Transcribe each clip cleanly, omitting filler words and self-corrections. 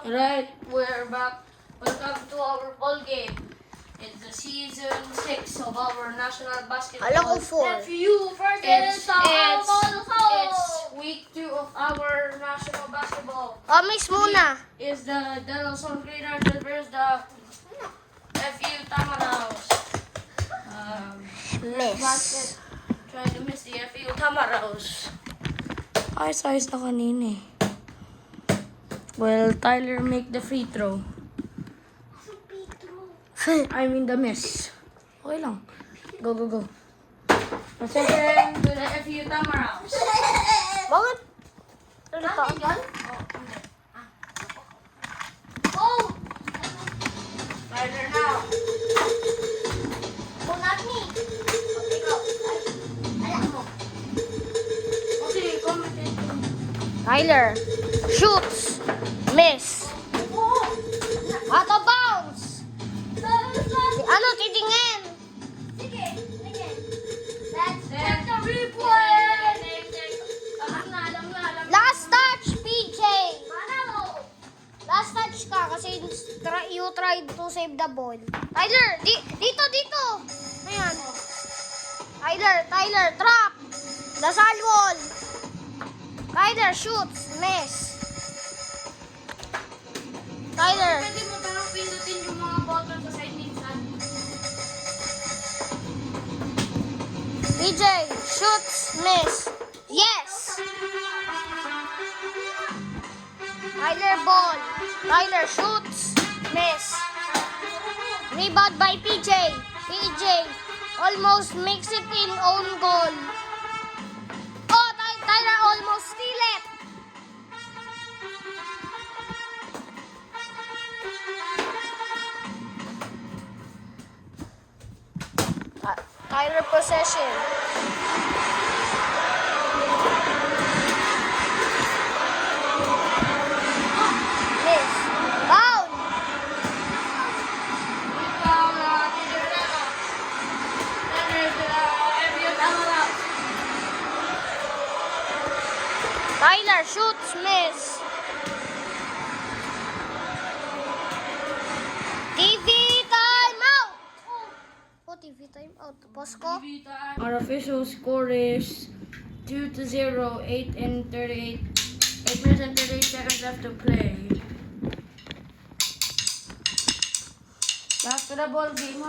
Alright, we're back. Welcome to our ball game. It's the season 6 of our national basketball. Alam ko 4. It's week 2 of our national basketball. Miss muna. Is the Delson Green Archer versus the FU Tamaraos. Miss. Basket trying to miss the FU Tamaraos. Ayos na kanina eh. Well, Tyler make the free throw. I mean the miss. Okay lang. Go, go, go. Second to the FU Tamaraos. Bakit? Ano ka? Oh! Tyler now. Okay, comment. Tyler. Shoots. Miss. Out of bounds. Ano, titingin? Last touch, PJ. Last touch ka kasi you tried to save the ball. Tyler, dito. Ayan. Tyler, trap. Lasal wall. Tyler, shoots. Miss. Tyler. Pwede mo parang pinutin yung mga button sa side minsan. PJ, shoots. Miss. Yes. Tyler, ball. Tyler, shoots. Miss. Rebound by PJ. PJ almost makes it in own goal. Oh, Tyler almost steal it. Tyler possession. Miss. Foul. Tyler shoots. Miss. TV time out. Oh, TV time out. Posko. Our official score is 2-0, 8 and 38. 8 minutes and 38 seconds left to play. Back to the ball game. Game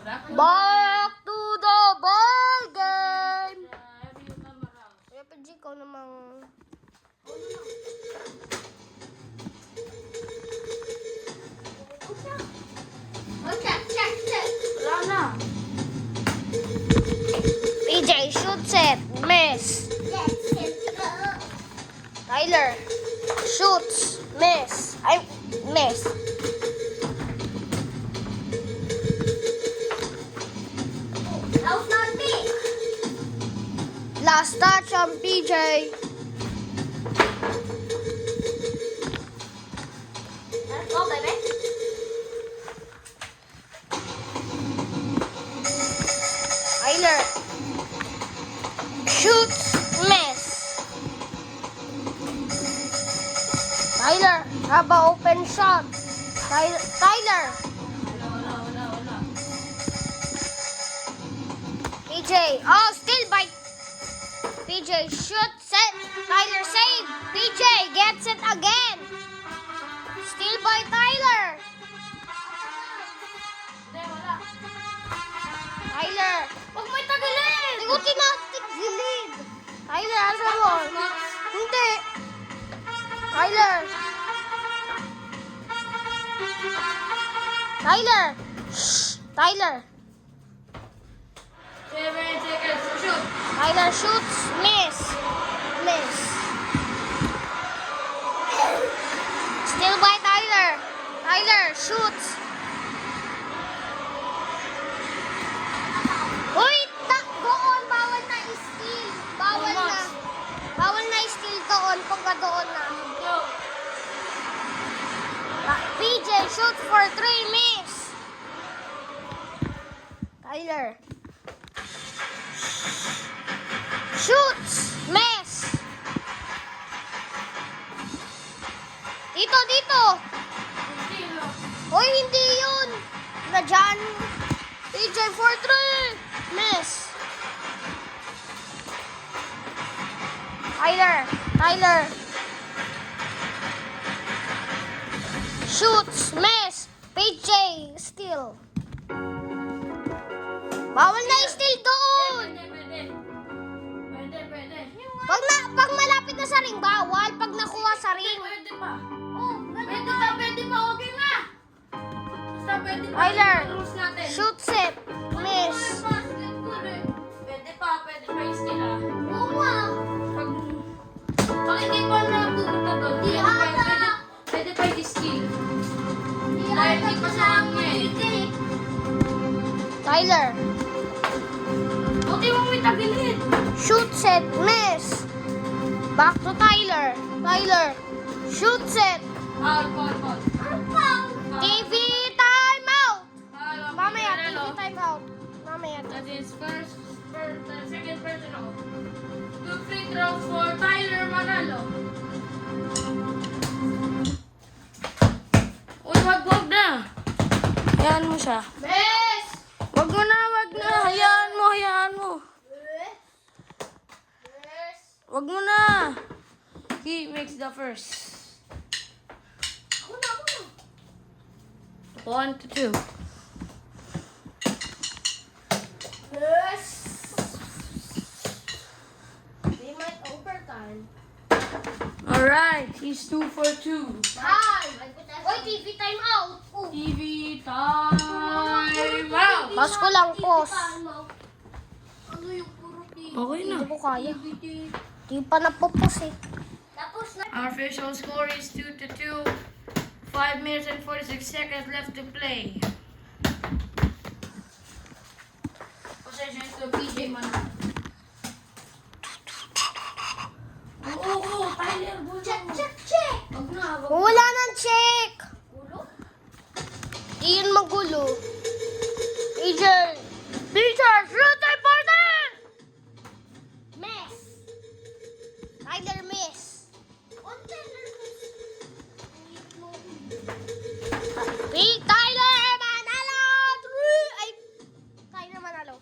na. Back to the ball game. Kuya PG, ikaw namang... Wala na. PJ shoots it. Miss. Tyler shoots. Miss. Miss. Last touch on PJ. Let's go, baby. Tyler shoots. Miss. Tyler, have an open shot. Tyler. Wala. PJ. Oh, still by PJ. Shoots it. Tyler save. PJ gets it again. Still by Tyler. Hindi, wala. Tyler. Huwag mo itagilin! Ikutin natin gilid. Tyler, asa mo? Hindi. Tyler. Shh. Tyler. 7 seconds to shoot. Tyler shoots. Miss. Still by Tyler. Tyler shoots. Uy! Doon! Bawal na i-steal. Bawal na i-steal doon pagka doon na. PJ shoots for 3. Miss. Tyler. Shoots. Miss. ito. Hoy, hindi yun. Na dyan. PJ for 3. Miss. Tyler. Shoots. Miss. PJ. Steal. Bawal na i-steal doon. Pwede. Pag malapit na sa ring, bawal. Pag nakuha sa ring. Pwede pa. Pwede pa. Okay na. Basta pwede pa. Tyler. Yung rules natin. Shoot set. Miss. Pwede pa i-steal ah. Oo nga. Pag hindi pa na pumunta doon, pwede pa i-steal. Dahil di pa sa hangin. Tyler. Okay mong may tagilid. Shoot set. Miss. Back to Tyler. Shoot set. Foul. TV time out. Foul. Mamaya, TV Manalo. time out. Mamaya. That is second personal. 2 free throws for Tyler Manalo. Uy, wag na. Hayaan mo siya. Miss. Wag mo na. Hayaan mo. Wag mo na. He makes the first. 1 to 2. Yes. They might overtime. Alright, he's 2 for 2. Time. Oy, TV time out. TV time out. Pas ko lang, pause. Ano yung puro TV? Okay na. Hindi ko kaya. Di pa napupos eh. Tapos na. Our official score is 2 to 2. 5 minutes and 46 seconds left to play. Possession to PJ man. Oo, Tyler, bulo. Check. Wag na. Wala nang check. Ulo? Di yun magulo. PJ, shoot important! Miss. Tyler miss. Big Tyler Manalo! Ay, Tyler Manalo.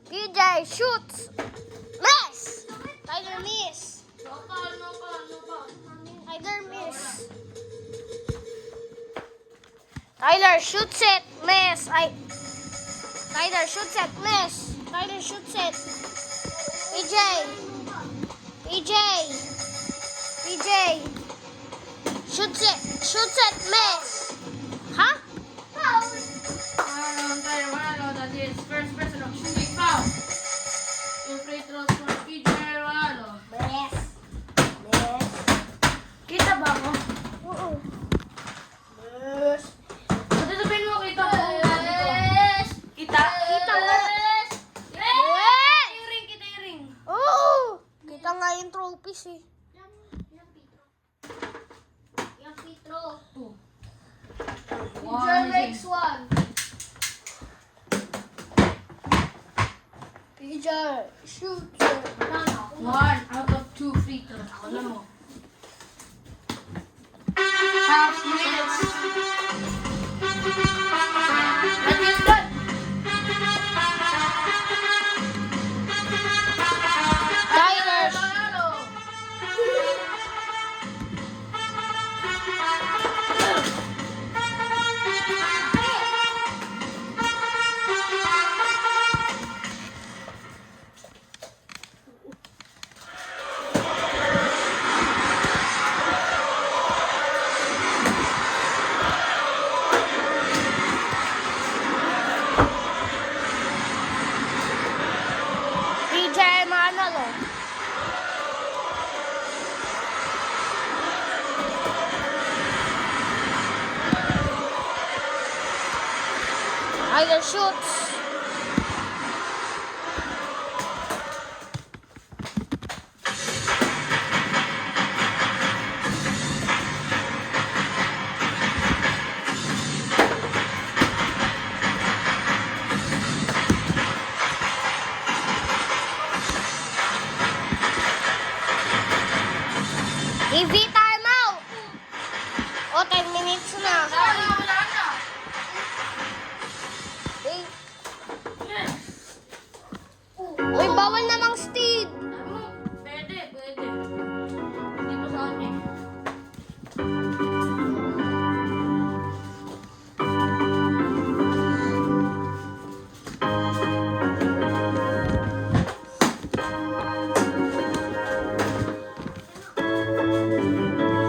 PJ shoots. Miss. Tyler miss. No pa. Tyler miss. Tyler shoots it. Miss. Tyler shoots it. Miss. Tyler shoots it. PJ. Shoots it. Miss. Huh? Tyler Manalo, that is first personal shooting foul. 2 free throws for PJ Manalo. Miss. Kita ba ako? Oo. Pati sabihin mo, kita ko kung dito. Kita? Kita nga. Kita yung ring. Oo. Kita nga yung trophies eh. Yung Petro. 2. PJ makes one. PJ shoots it. 1 out of 2 free throws. Ako na mo. Half minutes. That is done. Tyler. Manalo. PJ Manalo. Tyler shoots. TV timeout. O, 10 minutes na. Wala na. Eh, Yes. uy, bawal namang steed. Pwede. Hindi pa sa akin.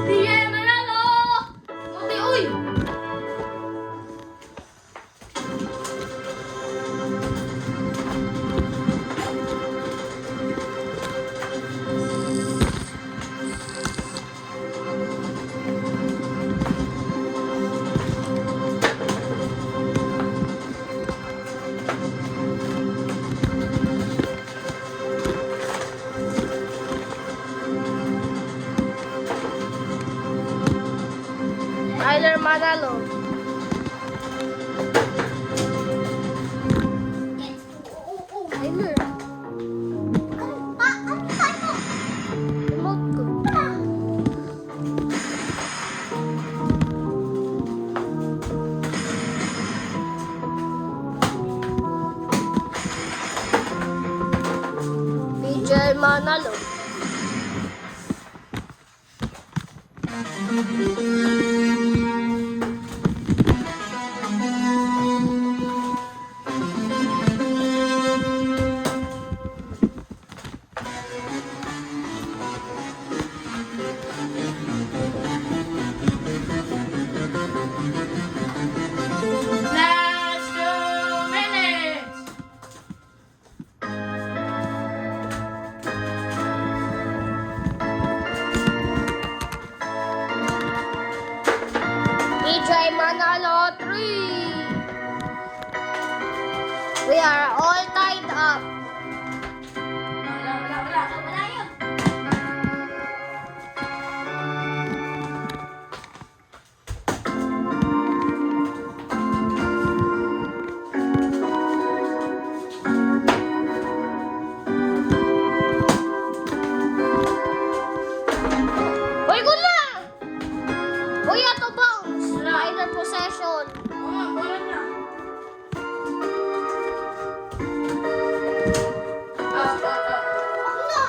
Sige, manalo! Buti, uy! Tyler Manalo. Tyler. Remote ko. PJ Manalo. Last 2 minutes! PJ Manalo 3. We are all tied up. Wala yun. Uy, good na! Uy, ato bounce. Final possession. Oo nga, wala na. Ako na.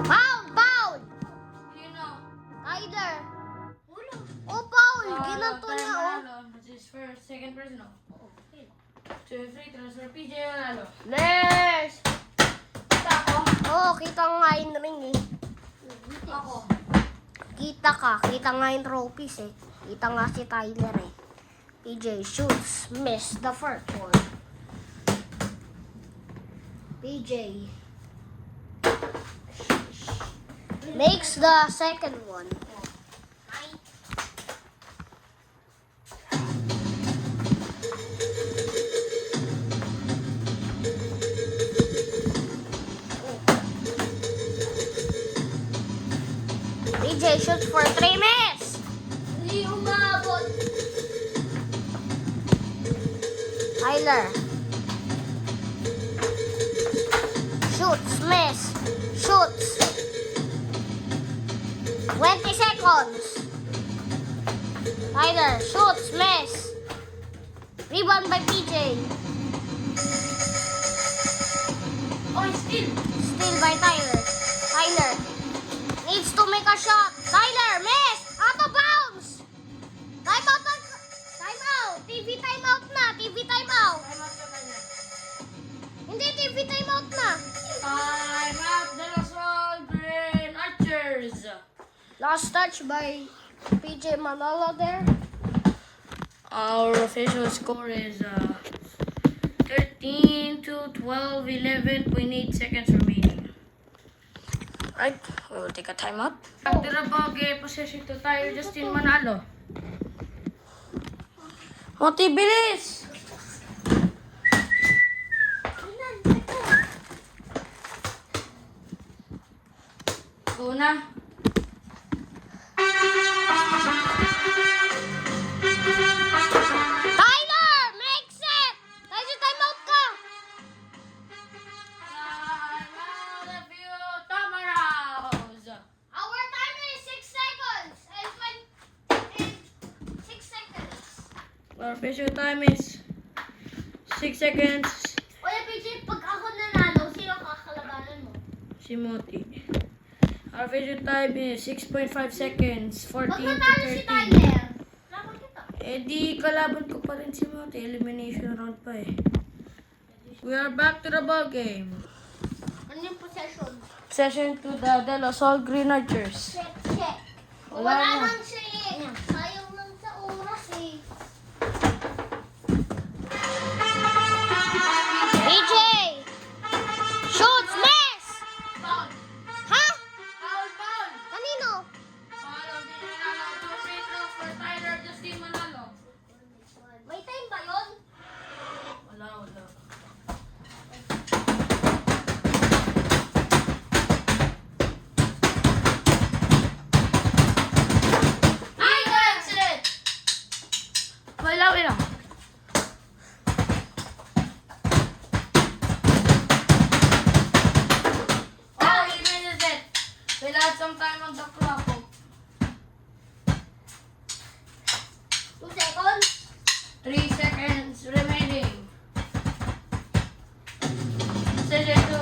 Foul! Sino? Tyler. Wala. Oh, foul. Ginanto niya, oh. This is for second person, no? Two free throws for PJ Manalo. Nurse! Kita ako. Oh, kita nga yung ring eh. Ako. Kita ka. Kita nga yung trophies eh. Kita nga si Tyler eh. PJ shoots. Miss the first one. PJ makes the second one. PJ shoots for 3 miss. Hindi umabot. Tyler shoots, miss, shoots. 20 seconds. Tyler shoots, miss. Rebound by PJ. Oh, still. Steal by Tyler. Tyler needs to make a shot. Tyler miss. Out of bounds. Time out. Time out. TV time out na. TV time out. Time out ka kanya. Hindi, TV time out na. Time out the Los Green Archers. Last touch by PJ Manalo there. Our official score is 13 to 12, 11.8 seconds remaining. Right, we will take a timeout. Tira ba, possession to tayo, Justin Manalo. Moti, bilis! Go na. Official time is 6 seconds. Oye, PJ, pag ako nanalo, sino kakalabanan mo? Si Moti. Our official time is 6.5 seconds. 14 Pag to natalo si 13. Tyler, laban kita. Eh di kalaban ko pa rin si Moti. Elimination round pa eh. We are back to the ball game. Ano yung possession? Session to the De La Salle Green Archers. Check, check. Wala Wala na. nang check. Sayang lang sa oras eh. PJ! Shoots! Miss! Foul! Ha? Foul! Foul! Kanino? Foul! Hindi na nanalo. Two free throws for Tyler Justin Manalo. May time ba yun? Wala, wala. Ay, that's it! Wala, wala. Oh, he misses it. We'll add some time on the clock. 2 seconds. 3 seconds remaining. Session to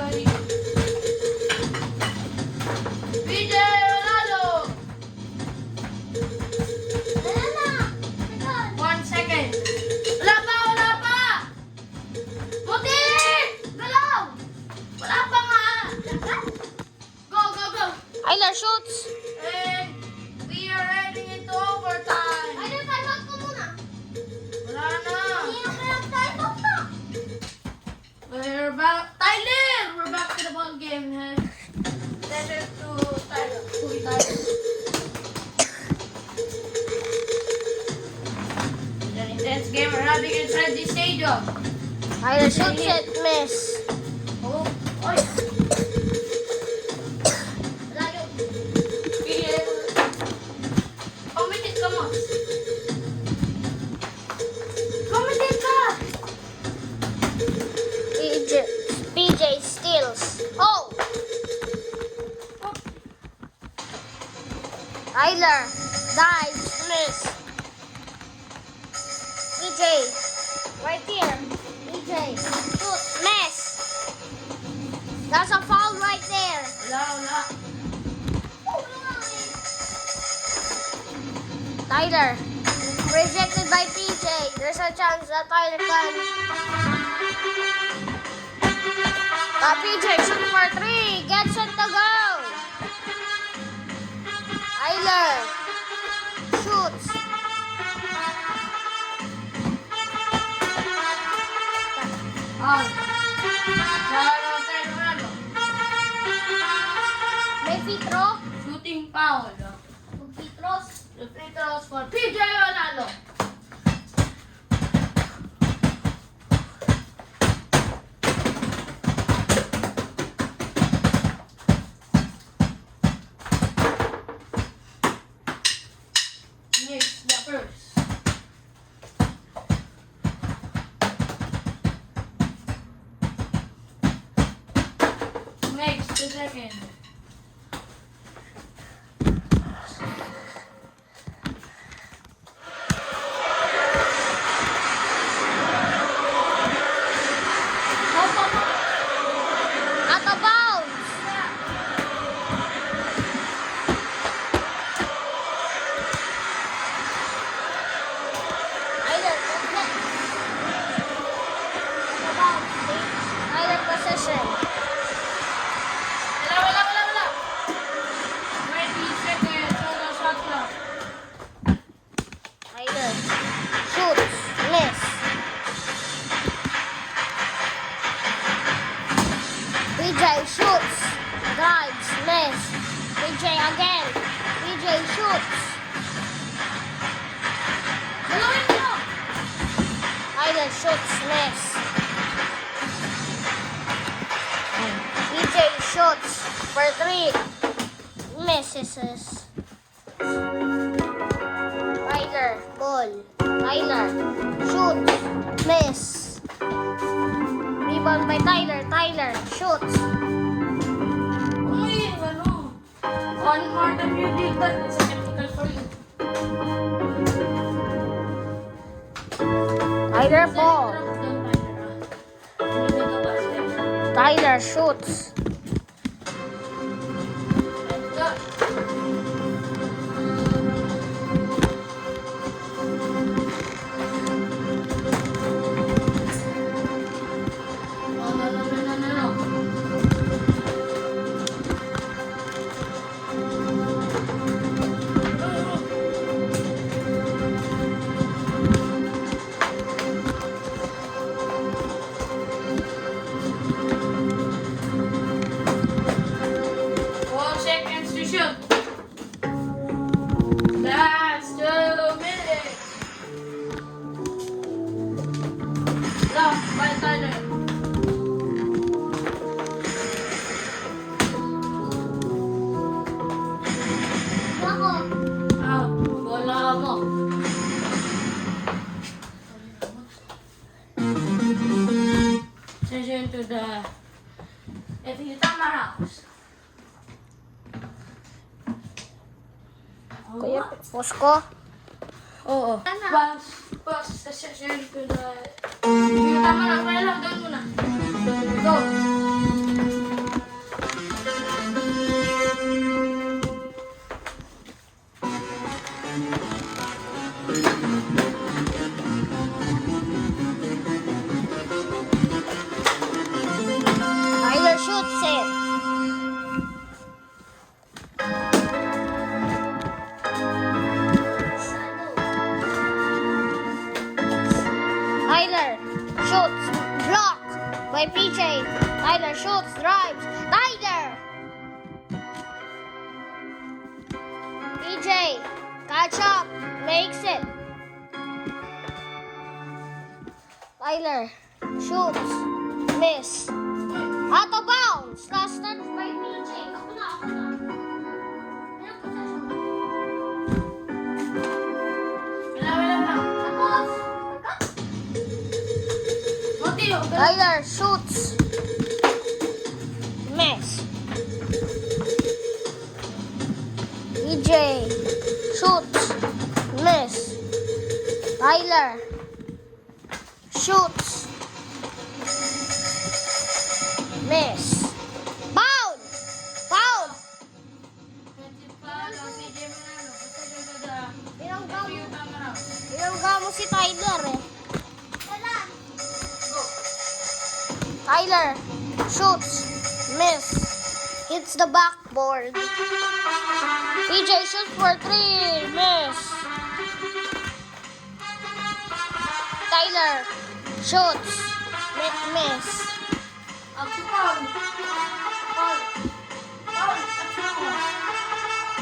PJ Ronaldo. Wala na. Second. 1 second. Wala pa, wala pa. Muti! Galaw! Wala pa nga. Go, go, go. Tyler shoots. And we are heading into overtime. Tyler, time out ko muna. Wala na. Hindi na kaya time out na. We're back. Tyler! We're back to the ball game. Session to Tyler. Tyler. It's an intense game we're having inside the stadium. Tyler shoots it. Miss. Oh, oy. Wala yun. Committed ka mo. Committed ka! PJ steals. Oh! Tyler dives. Miss. PJ. Right here. PJ. Shoot. Miss. That's a foul right there. Wala, wala. Tyler. Rejected by PJ. There's a chance that Tyler can. PJ shoot for 3. Gets it to go. Tyler. Shoots. Oh. Lalo, Ronaldo. May free throw. Shooting foul. Free throws. The free throws for PJ Ronaldo. Next, the first. Next, the second. Out of bounds. Tyler, out of bounds. Tyler possession. Wala, wala, wala, wala. 20 seconds on the shot clock. Tyler shoots. Miss. PJ shoots. Drives. Miss. PJ again. PJ shoots. Galawin mo! Tyler shoots. Miss. PJ shoots for 3. Misses. Tyler, ball. Tyler shoots. Miss. Rebound by Tyler. Tyler shoots. Uy, ano? One more than you did that. It's a technical for you. Tyler ball. Tyler shoots. That's 2 minutes. Last by Tyler. Ako. Bola mo. Session to the FU Tama House. Kuya, pause ko. Oo. Pass the session to the FU Tama House. Kaya lang, doon muna. Go. Tyler shoots it. Tyler shoots. Block by PJ. Tyler shoots. Drives. Tyler. PJ. Catch up. Makes it. Tyler shoots. Miss. Out of bounds. Last touch by PJ. Ako na, ako na. Meron pa siya. Wala. Tapos. Motiyo. Tyler shoots. Miss. PJ shoots. Miss. Tyler shoots. Miss. Foul! Foul! Binangga mo si Tyler eh. Tyler shoots. Miss. Hits the backboard. PJ shoots for 3. Miss. Tyler shoots. Miss.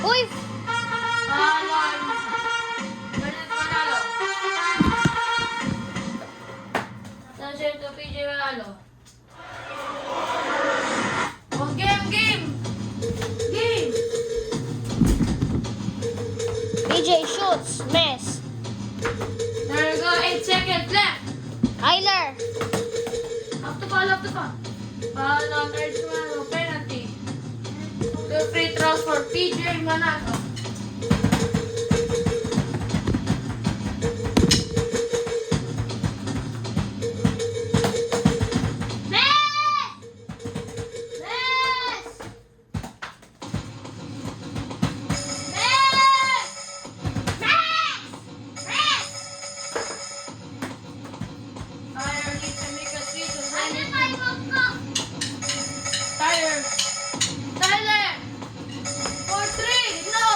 Uy! Session to PJ Manalo. Oh, game! PJ shoots. Miss. There you go, 8 seconds left. Tyler. Up to pa. Paano, third Manalo, penalty. 2 free throws for PJ Manalo. Tyler needs to make a switch and send it to Tyler! For 3! No!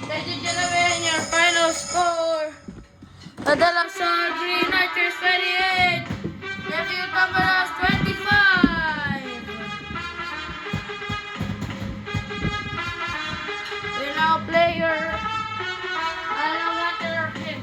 Ladies and gentlemen, your final score. Adalasan Green Knights 28. Nephew Tamaras 25. We now play your matter him.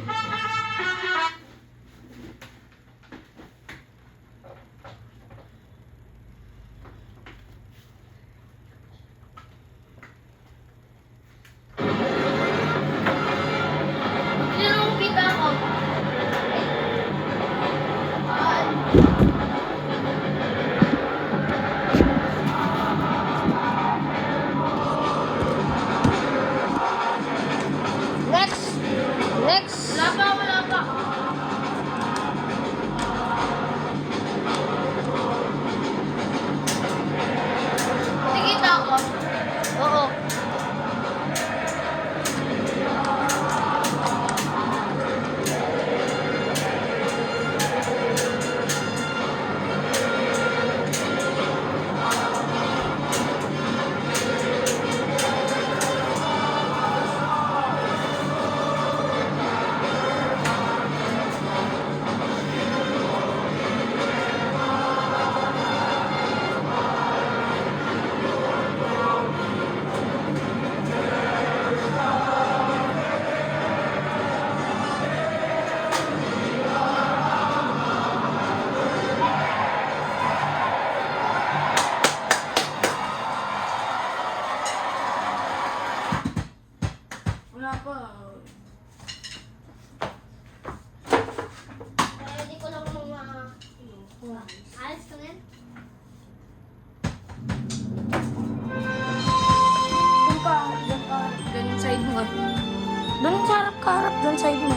Sino kita ako? Doon side mo.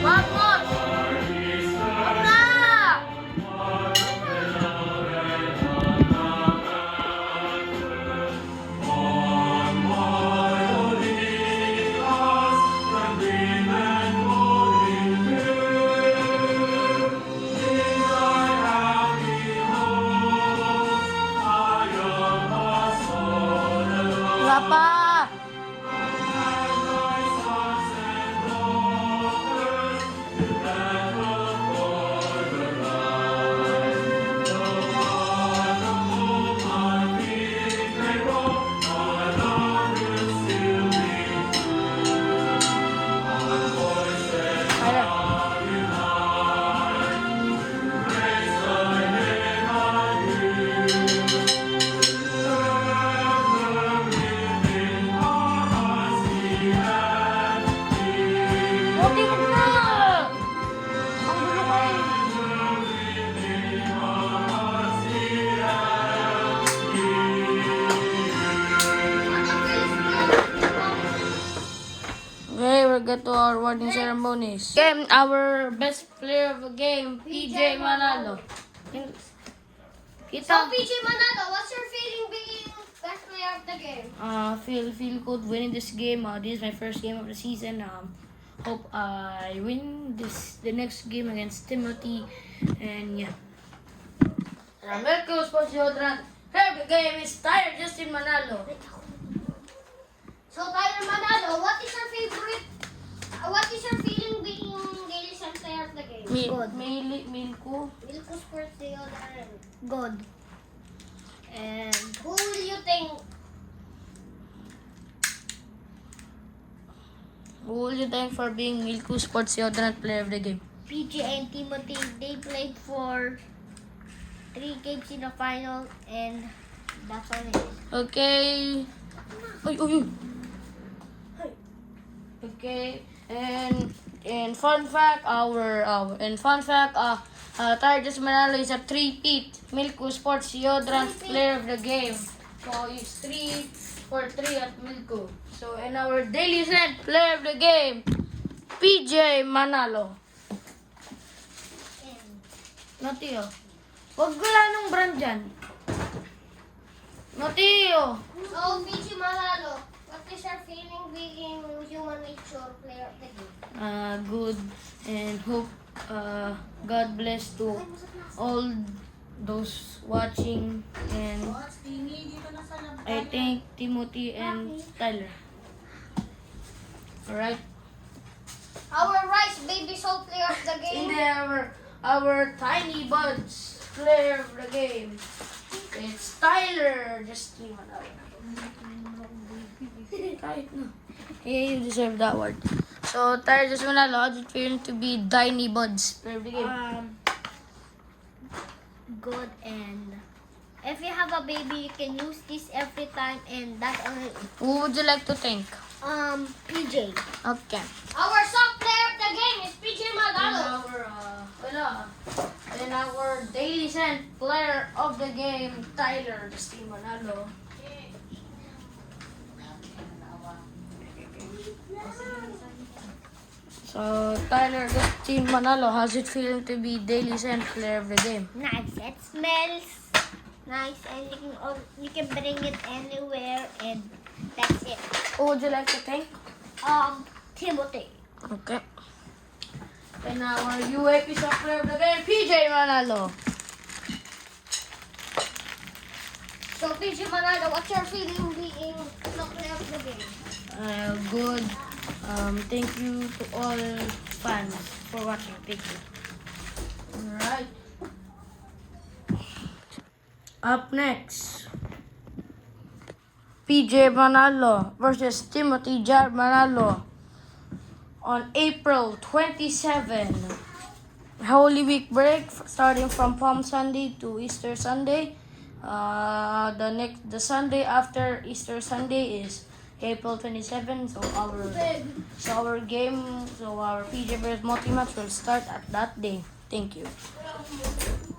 Vamos! Tara! Wala pa! Tyler. Buti mo na! Ang gulo kayo. Okay, we'll get to our awarding ceremonies. Game, our best player of the game, PJ Manalo. So, Kita, PJ Manalo, what's your feeling being best player of the game? feel good winning this game. This is my first game of the season. Hope I win the next game against Timothy, and yeah. Melco Sportsiodran. Here the game is Tyler Justin Manalo. So, Tyler Manalo, what is your favorite, what is your feeling being Daily Sun player of the game? Milko. Milko Sports Deodorant. Good. And Who will you think? Who will you thank for being Milko Sportsiodran player of the game? PJ and Timothy, they played for 3 games in the final, and that's all it is. Okay. Oy. Okay. And fun fact, Tyler Justin Manalo is a 3-peat Milko Sportsiodran player of the game. So he's 3 for 3 at Milko. So and our daily sent player of the game, PJ Manalo. Notio. Wag wala nung brand dyan. Notio. So, PJ Manalo, what is your feeling being Human Nature player of the game? Good, and hope God bless to all those watching, and I thank Timothy and Tyler. Alright. Our Rice Baby Soul player of the game. And our Tiny Buds player of the game, it's Tyler Justin Manalo. Kahit na. Yeah, you deserve that word. So, Tyler Justin Manalo, how did it feel to be Tiny Buds player of the game? Good, and if you have a baby, you can use this every time, and that's all it is. Who would you like to thank? PJ. Okay. Our soft player of the game is PJ Manalo. And our daily sent player of the game, Tyler Justin Manalo. So, Tyler Justin Manalo, how's it feeling to be daily sent player of the game? Nice. It smells nice, and you can bring it anywhere, and that's it. Who would you like to thank? Timothy. Okay. And our UAP soft player of the game, PJ Manalo. So, PJ Manalo, what's your feeling being the player of the game? Good. Thank you to all fans for watching. Thank you. Alright. Up next, PJ Manalo versus Timothy Jar Manalo on April 27. Holy Week break starting from Palm Sunday to Easter Sunday. The Sunday after Easter Sunday is April 27. So our PJ versus Multi match will start at that day. Thank you.